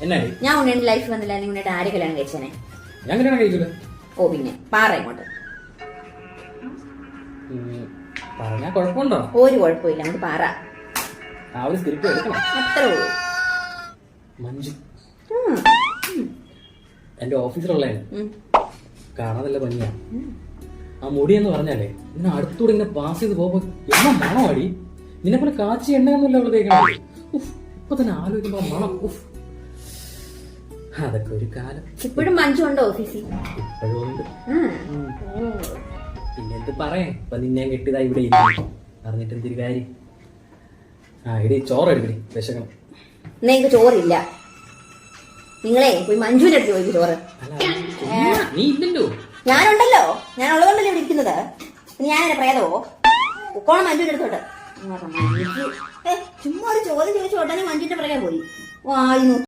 ഞാൻ ഉണ്ണേന്റെ ലൈഫ് വന്നില്ല, ഉണ്ണിയുടെ ആര് കല്യാണം കഴിച്ചേനെ? ഞാൻ കല്യാണം കഴിക്കൂല. ഓ പിന്നെ പാറ ഇങ്ങോട്ട്. പറഞ്ഞാ കുഴപ്പമുണ്ടോ? ഒരു കുഴപ്പമില്ല, അങ്ങോട്ട് പാറ. ആ ഒരു സ്ക്രിപ്റ്റ് എടുക്കണം, അത്രേ ഉള്ളൂ. മഞ്ജു എന്റെ ഓഫീസിലുള്ളതാണ്, കാണാൻ നല്ല ഭംഗിയാ. ആ മുടി എന്ന് പറഞ്ഞാലേ ഇങ്ങനെ അടുത്തൂടെ ഇങ്ങനെ പാസ് ചെയ്ത് പോകുമ്പോ എന്നാ മണമാടി. നിന്നെ പോലെ കാച്ചി എണ്ണയൊന്നുമില്ല അവള് തേക്കണേ. ഇപ്പൊ തന്നെ ആലോചിക്കുമ്പോ മണം. അതൊക്കെ ഒരു കാലം. ഇപ്പോഴും മഞ്ജു ഉണ്ടോ ഓഫീസിൽ? ഇപ്പോഴും ഉണ്ട്. പിന്നെ എന്ത് പറയാ, ഇപ്പൊ നിന്നെ കെട്ടിയതാ ഇവിടെ ഇരിക്കും, അറിഞ്ഞിട്ട് എന്തൊരു കാര്യം. ആ ഇടി ചോറ് എടുക്കടി, വിശക്കണം. നിങ്ങൾക്ക് ചോറില്ല, നിങ്ങളെ പോയി മഞ്ജുവിന്റെ അടുത്ത് ചോദിക്കും ചോറ്. നീ ഇല്ലല്ലോ. ഞാനുണ്ടല്ലോ, ഞാൻ ഉള്ളതുകൊണ്ടല്ലേ ഇവിടെ ഇരിക്കുന്നത്. ഞാനെന്നെ പ്രേതവോ? ഉക്കോണം മഞ്ജുവിന്റെ അടുത്തോട്ട്. ചുമ്മാ ഒരു ചോദ്യം ചോദിച്ചു ഉടനെ മഞ്ജുവിന്റെ പുറകെ പോയി.